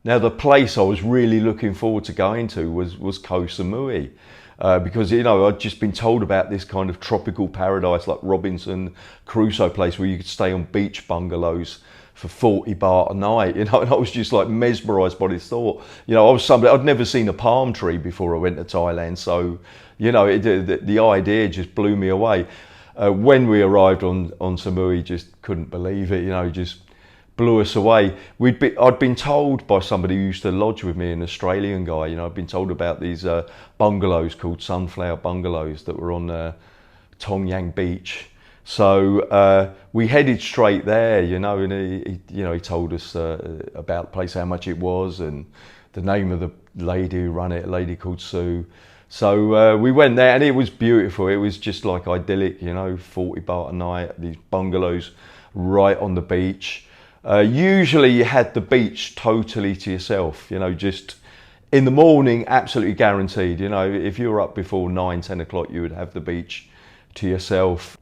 Now the place I was really looking forward to going to was Koh Samui. Because, you know, I'd just been told about this kind of tropical paradise like Robinson Crusoe place where you could stay on beach bungalows for 40 baht a night, you know, and I was just like mesmerised by this thought. You know, I was somebody, I'd never seen a palm tree before I went to Thailand, so, you know, the idea just blew me away. When we arrived on Samui, just couldn't believe it, you know, just blew us away. I'd been told by somebody who used to lodge with me, an Australian guy, you know, I'd been told about these bungalows called sunflower bungalows that were on Tong Yang Beach. So we headed straight there, you know, and he told us about the place, how much it was, and the name of the lady who ran it, a lady called Sue. So we went there, and it was beautiful. It was just like idyllic, you know, 40 baht a night, these bungalows right on the beach. Usually you had the beach totally to yourself, you know, just in the morning, absolutely guaranteed. You know, if you were up before 9-10 o'clock, you would have the beach to yourself.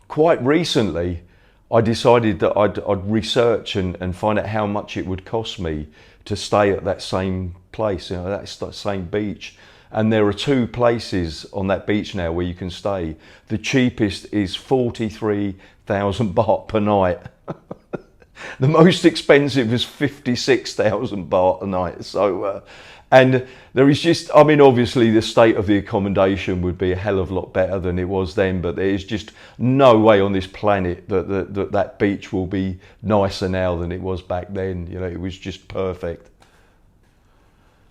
Quite recently, I decided that I'd research and find out how much it would cost me to stay at that same place, you know, that same beach. And there are two places on that beach now where you can stay. The cheapest is 43,000 baht per night. The most expensive is 56,000 baht a night. So, and there is just, I mean, obviously the state of the accommodation would be a hell of a lot better than it was then, but there is just no way on this planet that beach will be nicer now than it was back then. You know, it was just perfect.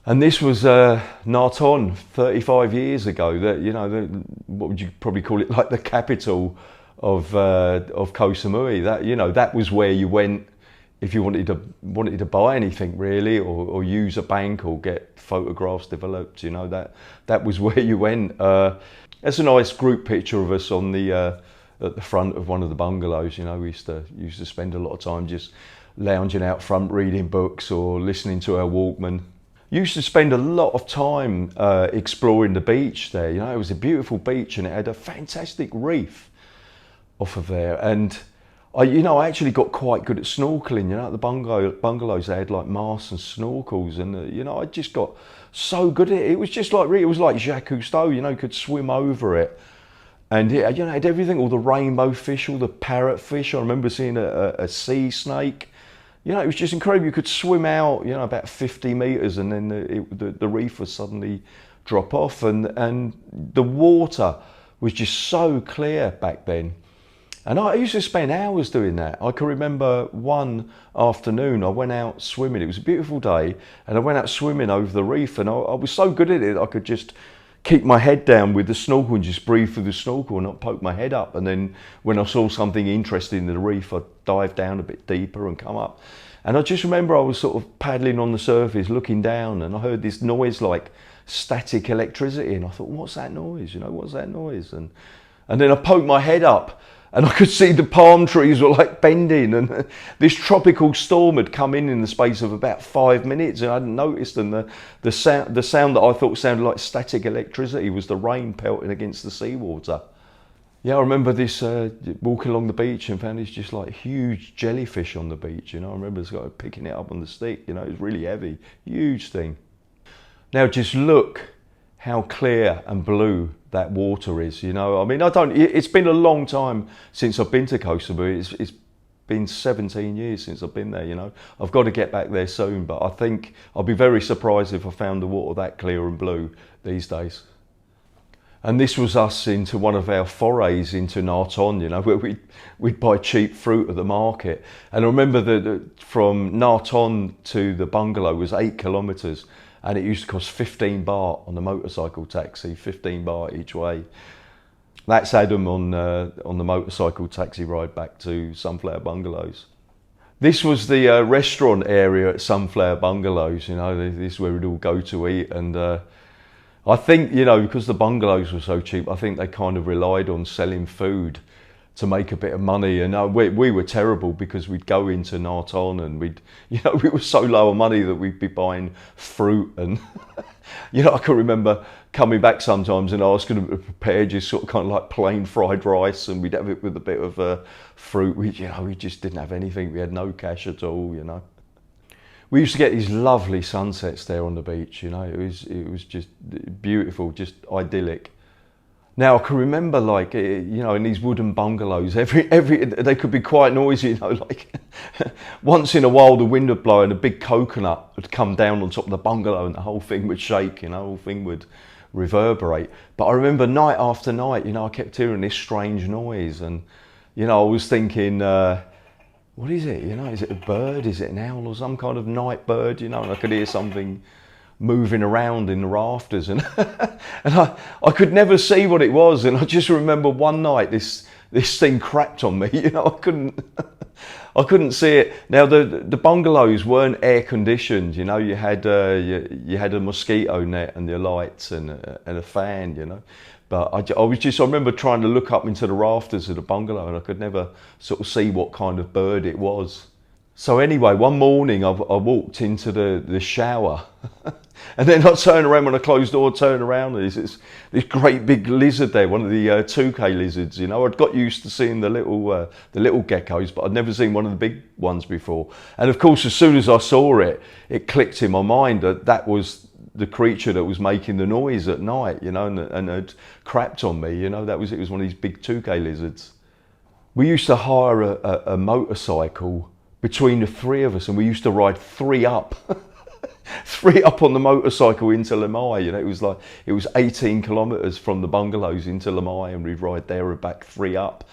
And this was Nakhon 35 years ago. That, you know, what would you probably call it, like the capital of Koh Samui. That, you know, that was where you went if you wanted to buy anything really, or use a bank or get photographs developed. You know, that was where you went. There's a nice group picture of us on the at the front of one of the bungalows. You know, we used to spend a lot of time just lounging out front, reading books or listening to our Walkman. Used to spend a lot of time exploring the beach there. You know, it was a beautiful beach and it had a fantastic reef off of there. And I actually got quite good at snorkeling. You know, at the bungalows they had like masks and snorkels, and you know, I just got so good at it. It was just like, it was like Jacques Cousteau. You know, could swim over it, and it, you know, had everything, all the rainbow fish, all the parrotfish. I remember seeing a sea snake. You know, it was just incredible. You could swim out, you know, about 50 meters, and then the reef would suddenly drop off, and the water was just so clear back then. And I used to spend hours doing that. I can remember one afternoon I went out swimming. It was a beautiful day, and I went out swimming over the reef, and I was so good at it I could just keep my head down with the snorkel and just breathe through the snorkel and not poke my head up. And then when I saw something interesting in the reef, I'd dive down a bit deeper and come up. And I just remember I was sort of paddling on the surface, looking down, and I heard this noise like static electricity, and I thought, what's that noise? You know, what's that noise? And then I poked my head up, and I could see the palm trees were like bending, and this tropical storm had come in the space of about 5 minutes, and I hadn't noticed. And the sound that I thought sounded like static electricity was the rain pelting against the seawater. Yeah, I remember this walking along the beach and found this just like huge jellyfish on the beach. You know, I remember this guy picking it up on the stick. You know, it was really heavy, huge thing. Now just look how clear and blue that water is. You know, I mean, it's been a long time since I've been to Koh Samui. It's been 17 years since I've been there. You know, I've got to get back there soon, but I think I'll be very surprised if I found the water that clear and blue these days. And this was us into one of our forays into Nakhon, you know, where we'd buy cheap fruit at the market. And I remember that from Nakhon to the bungalow was 8 kilometres, and it used to cost 15 baht on the motorcycle taxi, 15 baht each way. That's Adam on the motorcycle taxi ride back to Sunflower Bungalows. This was the restaurant area at Sunflower Bungalows. You know, this is where we'd all go to eat, and I think, you know, because the bungalows were so cheap, I think they kind of relied on selling food to make a bit of money. And we were terrible, because we'd go into Nakhon and we were so low on money that we'd be buying fruit. And, you know, I can remember coming back sometimes and asking them to prepare just sort of kind of like plain fried rice, and we'd have it with a bit of fruit. We just didn't have anything. We had no cash at all, you know. We used to get these lovely sunsets there on the beach, you know. It was just beautiful, just idyllic. Now I can remember, like, you know, in these wooden bungalows, they could be quite noisy, you know, like once in a while the wind would blow and a big coconut would come down on top of the bungalow and the whole thing would shake, you know, the whole thing would reverberate. But I remember night after night, you know, I kept hearing this strange noise, and, you know, I was thinking, what is it? You know, is it a bird? Is it an owl or some kind of night bird? You know, and I could hear something moving around in the rafters, and and I could never see what it was. And I just remember one night this thing crapped on me. You know, I couldn't see it. Now the bungalows weren't air conditioned. You know, you had you had a mosquito net and your lights and a fan. You know. But I remember trying to look up into the rafters of the bungalow, and I could never sort of see what kind of bird it was. So anyway, one morning I walked into the shower, and then I turned around, when I closed the door, turned around, and there's this great big lizard there, one of the 2K lizards. You know, I'd got used to seeing the little geckos, but I'd never seen one of the big ones before. And of course, as soon as I saw it, it clicked in my mind that that was the creature that was making the noise at night, you know, and had crapped on me, you know. It was one of these big 2K lizards. We used to hire a motorcycle between the three of us, and we used to ride three up on the motorcycle into Lamai. You know, it was 18 kilometres from the bungalows into Lamai, and we'd ride there and back, three up.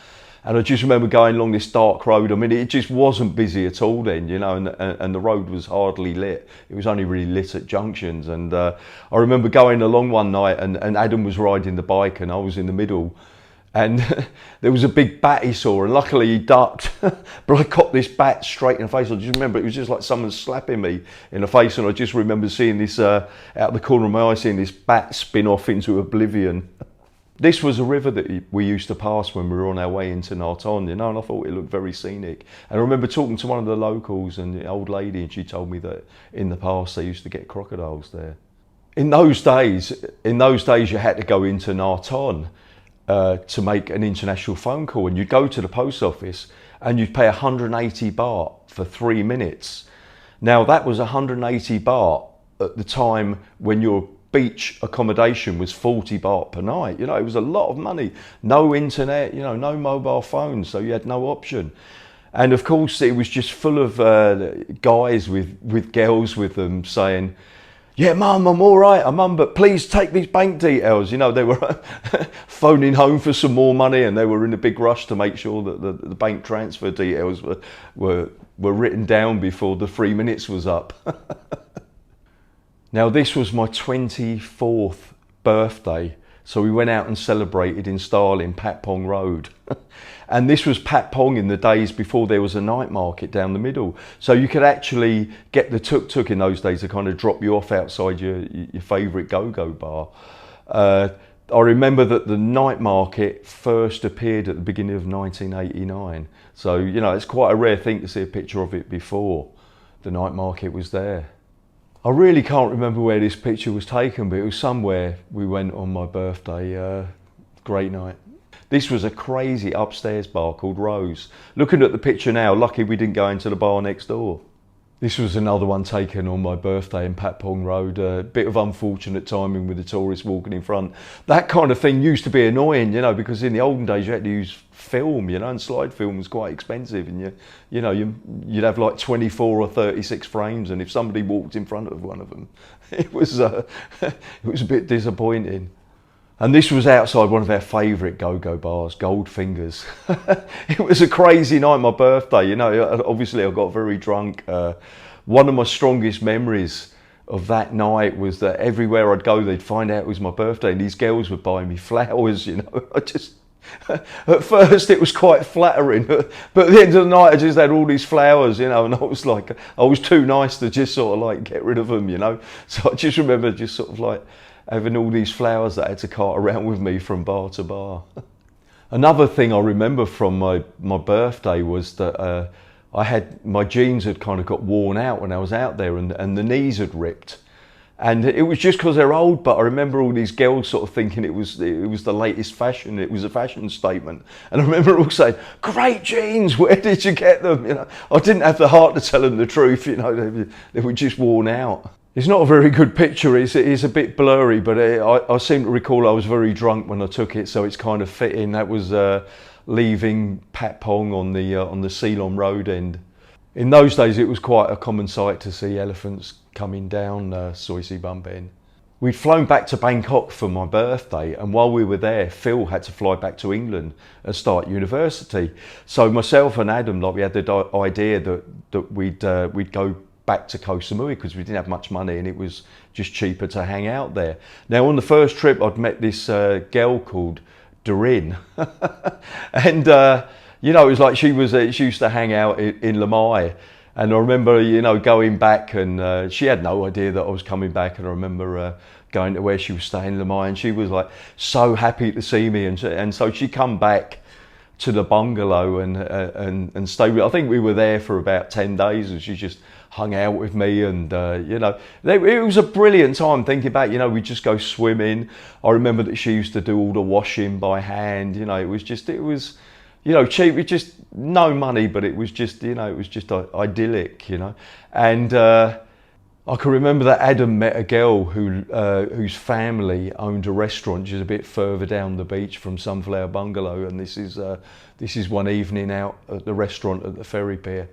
And I just remember going along this dark road. I mean, it just wasn't busy at all then, you know, and the road was hardly lit. It was only really lit at junctions. And I remember going along one night, and Adam was riding the bike and I was in the middle. And there was a big bat he saw, and luckily he ducked. But I caught this bat straight in the face. I just remember it was just like someone slapping me in the face. And I just remember seeing this, out the corner of my eye, seeing this bat spin off into oblivion. This was a river that we used to pass when we were on our way into Naton, you know, and I thought it looked very scenic. And I remember talking to one of the locals, and the old lady, and she told me that in the past they used to get crocodiles there. In those days, you had to go into Naton to make an international phone call, and you'd go to the post office and you'd pay 180 baht for 3 minutes. Now that was 180 baht at the time when your beach accommodation was 40 baht per night. You know, it was a lot of money. No internet, you know, no mobile phones, so you had no option. And of course it was just full of guys with girls with them saying, "Yeah, Mum, I'm all right, Mum, but please take these bank details." You know, they were phoning home for some more money, and they were in a big rush to make sure that the bank transfer details were written down before the 3 minutes was up. Now, this was my 24th birthday, so we went out and celebrated in style in Patpong Road. And this was Patpong in the days before there was a night market down the middle. So you could actually get the tuk-tuk in those days to kind of drop you off outside your favourite go-go bar. I remember that the night market first appeared at the beginning of 1989. So, you know, it's quite a rare thing to see a picture of it before the night market was there. I really can't remember where this picture was taken, but it was somewhere we went on my birthday. Great night. This was a crazy upstairs bar called Rose. Looking at the picture now, lucky we didn't go into the bar next door. This was another one taken on my birthday in Patpong Road. A bit of unfortunate timing with the tourists walking in front. That kind of thing used to be annoying, you know, because in the olden days you had to use film, you know, and slide film was quite expensive, and you'd have like 24 or 36 frames, and if somebody walked in front of one of them, it was a bit disappointing. And this was outside one of our favourite go-go bars, Goldfingers. It was a crazy night, my birthday, you know, obviously I got very drunk. One of my strongest memories of that night was that everywhere I'd go, they'd find out it was my birthday, and these girls would buy me flowers, you know. At first it was quite flattering, but at the end of the night I just had all these flowers, you know, and I was too nice to just sort of like get rid of them, you know. So I just remember just sort of like having all these flowers that I had to cart around with me from bar to bar. Another thing I remember from my birthday was that my jeans had kind of got worn out when I was out there, and the knees had ripped. And it was just because they're old, but I remember all these girls sort of thinking it was the latest fashion. It was a fashion statement. And I remember all saying, "Great jeans, where did you get them?" You know, I didn't have the heart to tell them the truth. You know, they were just worn out. It's not a very good picture. It is a bit blurry, but I seem to recall I was very drunk when I took it, so it's kind of fitting. That was leaving Patpong on the Ceylon Road end. In those days, it was quite a common sight to see elephants coming down Soi Cowboy. We'd flown back to Bangkok for my birthday, and while we were there, Phil had to fly back to England and start university. So myself and Adam, like, we had the idea that we'd go back to Koh Samui because we didn't have much money and it was just cheaper to hang out there. Now, on the first trip, I'd met this girl called Doreen, and you know, it was like she used to hang out in Lamai. And I remember, you know, going back, and she had no idea that I was coming back. And I remember going to where she was staying in Lamai, and she was like so happy to see me. And so she come back to the bungalow and stayed with. I think we were there for about 10 days, and she just hung out with me. And you know, it was a brilliant time. Thinking back, you know, we'd just go swimming. I remember that she used to do all the washing by hand. You know, it was. You know, cheap, it just no money, but it was just, you know, it was just idyllic, you know. And I can remember that Adam met a girl whose family owned a restaurant just a bit further down the beach from Sunflower Bungalow. And this is one evening out at the restaurant at the ferry pier.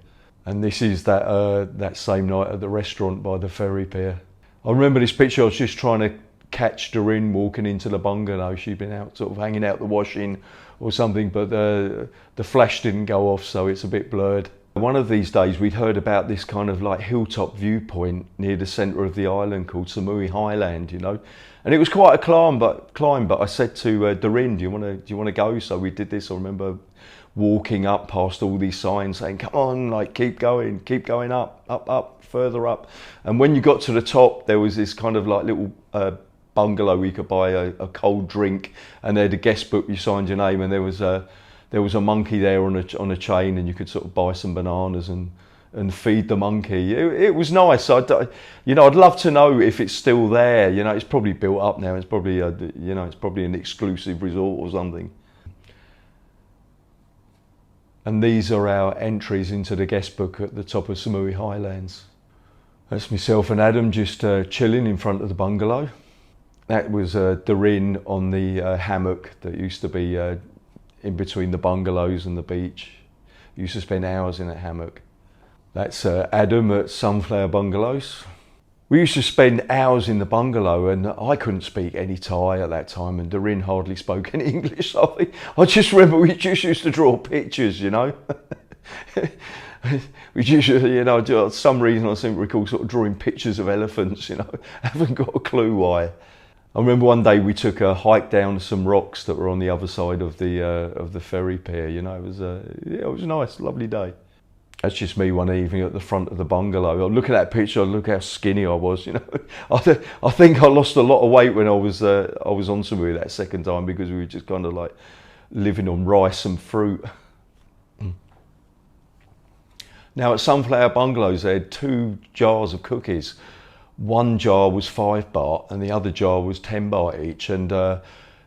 And this is that same night at the restaurant by the ferry pier. I remember this picture. I was just trying to catch Doreen walking into the bungalow. She'd been out sort of hanging out the washing or something, but the flash didn't go off, so it's a bit blurred. One of these days we'd heard about this kind of like hilltop viewpoint near the centre of the island called Samui Highland, you know, and it was quite a climb, but I said to Doreen, do you want to go? So we did this. I remember walking up past all these signs saying, "Come on, like keep going up, further up." And when you got to the top, there was this kind of like little bungalow where you could buy a cold drink, and they had a guest book. You signed your name, and there was a monkey there on a chain, and you could sort of buy some bananas and feed the monkey. It was nice. You know, I'd love to know if it's still there. You know, it's probably built up now. It's probably you know, it's probably an exclusive resort or something. And these are our entries into the guest book at the top of Samui Highlands. That's myself and Adam just chilling in front of the bungalow. That was Doreen on the hammock that used to be in between the bungalows and the beach. Used to spend hours in that hammock. That's Adam at Sunflower Bungalows. We used to spend hours in the bungalow, and I couldn't speak any Thai at that time, and Doreen hardly spoke any English. So I just remember we just used to draw pictures, you know. We just, you know, for some reason I seem to recall sort of drawing pictures of elephants, you know. I haven't got a clue why. I remember one day we took a hike down some rocks that were on the other side of the ferry pier. You know, it was a nice, lovely day. That's just me one evening at the front of the bungalow. I look at that picture. I look how skinny I was. You know, I think I lost a lot of weight when I was on Samui that second time, because we were just kind of like living on rice and fruit. Now at Sunflower Bungalows, they had 2 jars of cookies. One jar was 5 baht and the other jar was 10 baht each. And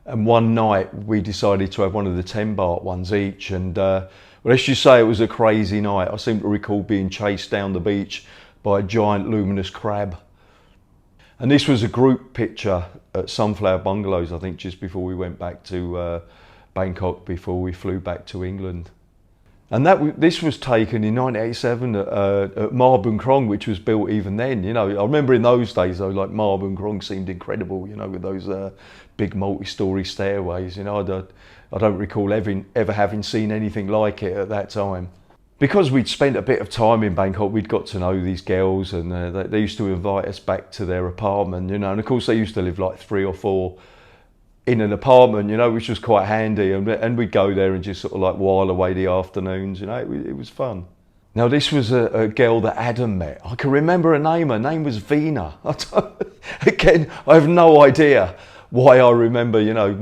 one night we decided to have one of the 10 baht ones each. And well, let's just say it was a crazy night. I seem to recall being chased down the beach by a giant luminous crab. And this was a group picture at Sunflower Bungalows, I think just before we went back to Bangkok, before we flew back to England. And this was taken in 1987 at Ma Bun Krong, which was built even then. You know, I remember in those days though, like Ma Bun Krong seemed incredible. You know, with those big multi-story stairways. You know, I don't recall ever having seen anything like it at that time. Because we'd spent a bit of time in Bangkok, we'd got to know these girls, and they used to invite us back to their apartment. You know, and of course they used to live like 3 or 4 in an apartment, you know, which was quite handy, and we'd go there and just sort of like while away the afternoons, you know, it was fun. Now this was a girl that Adam met. I can remember her name was Veena. Again, I have no idea why I remember, you know,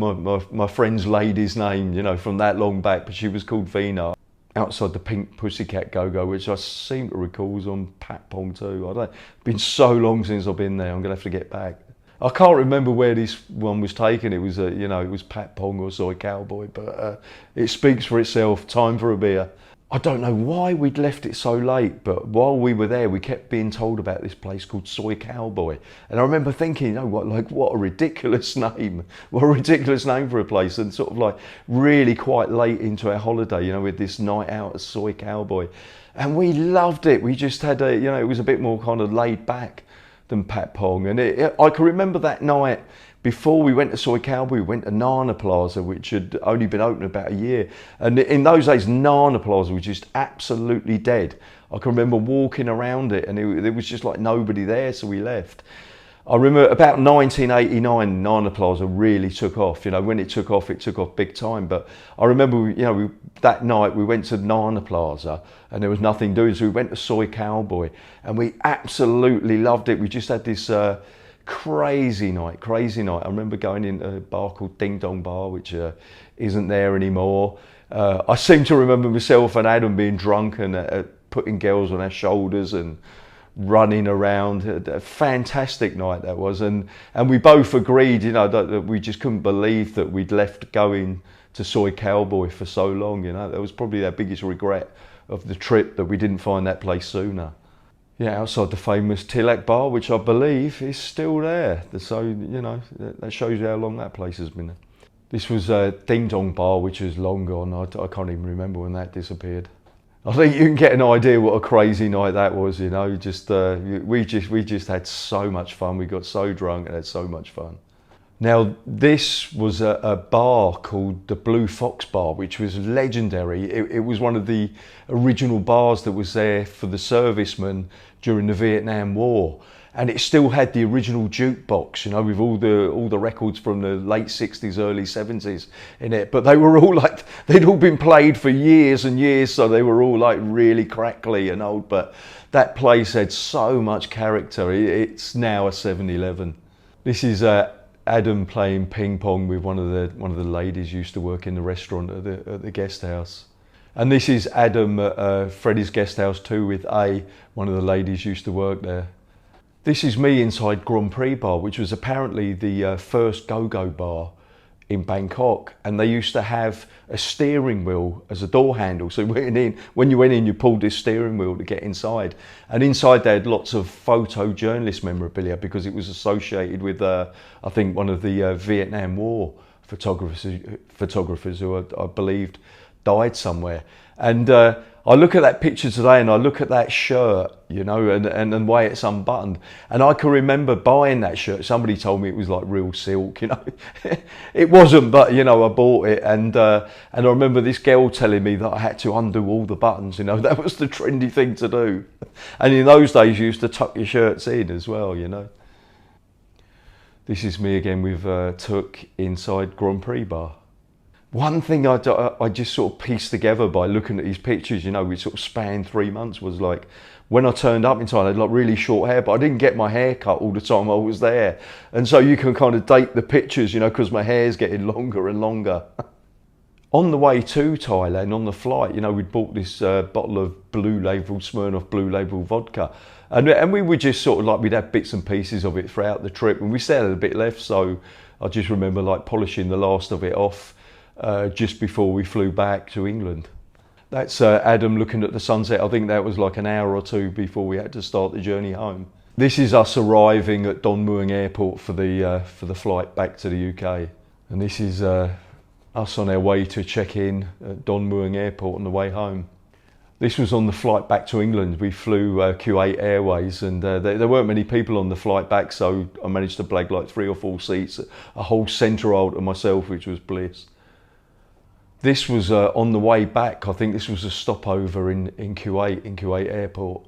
my friend's lady's name, you know, from that long back, but she was called Veena. outside the Pink Pussycat Go-Go, which I seem to recall was on Patpong too. It's been so long since I've been there. I'm gonna have to get back. I can't remember where this one was taken. It was it was Patpong or Soi Cowboy, but it speaks for itself. Time for a beer. I don't know why we'd left it so late, but while we were there, we kept being told about this place called Soi Cowboy. And I remember thinking, what a ridiculous name. What a ridiculous name for a place. And sort of like really quite late into our holiday, with this night out at Soi Cowboy. And we loved it. We just had it was a bit more kind of laid back than Patpong. And I can remember that night, before we went to Soi Cowboy, we went to Nana Plaza, which had only been open about a year. And in those days, Nana Plaza was just absolutely dead. I can remember walking around it and there was just like nobody there, so we left. I remember about 1989, Nana Plaza really took off. When it took off big time. But I remember, that night we went to Nana Plaza and there was nothing doing, so we went to Soi Cowboy and we absolutely loved it. We just had this crazy night. I remember going into a bar called Ding Dong Bar, which isn't there anymore. I seem to remember myself and Adam being drunk and putting girls on our shoulders and running around. A fantastic night that was, and we both agreed, that we just couldn't believe that we'd left going to Soi Cowboy for so long. That was probably our biggest regret of the trip, that we didn't find that place sooner. Yeah, outside the famous Tilak bar, which I believe is still there. So, that shows you how long that place has been. This was a Ding Dong bar, which is long gone. I can't even remember when that disappeared. I think you can get an idea what a crazy night that was, we just had so much fun. We got so drunk and had so much fun. Now, this was a bar called the Blue Fox Bar, which was legendary. It was one of the original bars that was there for the servicemen during the Vietnam War. And it still had the original jukebox, with all the records from the late 60s, early 70s in it. But they were all they'd all been played for years and years, so they were all really crackly and old. But that place had so much character. It's now a 7-Eleven. This is Adam playing ping pong with one of the ladies who used to work in the restaurant at the guest house. And this is Adam at Freddie's guest house too, with one of the ladies who used to work there. This is me inside Grand Prix Bar, which was apparently the first go-go bar in Bangkok, and they used to have a steering wheel as a door handle. So when you went in, you pulled this steering wheel to get inside. And inside they had lots of photojournalist memorabilia, because it was associated with, I think, one of the Vietnam War photographers who I believed died somewhere. And I look at that picture today and I look at that shirt, and the way it's unbuttoned. And I can remember buying that shirt. Somebody told me it was like real silk, It wasn't, but, I bought it. And I remember this girl telling me that I had to undo all the buttons, That was the trendy thing to do. And in those days, you used to tuck your shirts in as well, This is me again with Tuk inside Grand Prix Bar. One thing I just sort of pieced together by looking at these pictures, which sort of spanned 3 months, was like, when I turned up in Thailand, I had really short hair, but I didn't get my hair cut all the time I was there. And so you can kind of date the pictures, because my hair's getting longer and longer. On the way to Thailand, on the flight, we'd bought this bottle of Blue Label, Smirnoff Blue Label vodka. And we were just sort of we'd have bits and pieces of it throughout the trip, and we still had a bit left, so I just remember polishing the last of it off just before we flew back to England. That's Adam looking at the sunset. I think that was like an hour or two before we had to start the journey home. This is us arriving at Don Mueang Airport for the flight back to the UK. And this is us on our way to check in at Don Mueang Airport on the way home. This was on the flight back to England. We flew Kuwait Airways, and there weren't many people on the flight back, so I managed to blag 3 or 4 seats, a whole centre aisle to myself, which was bliss. This was on the way back. I think this was a stopover in Kuwait Airport.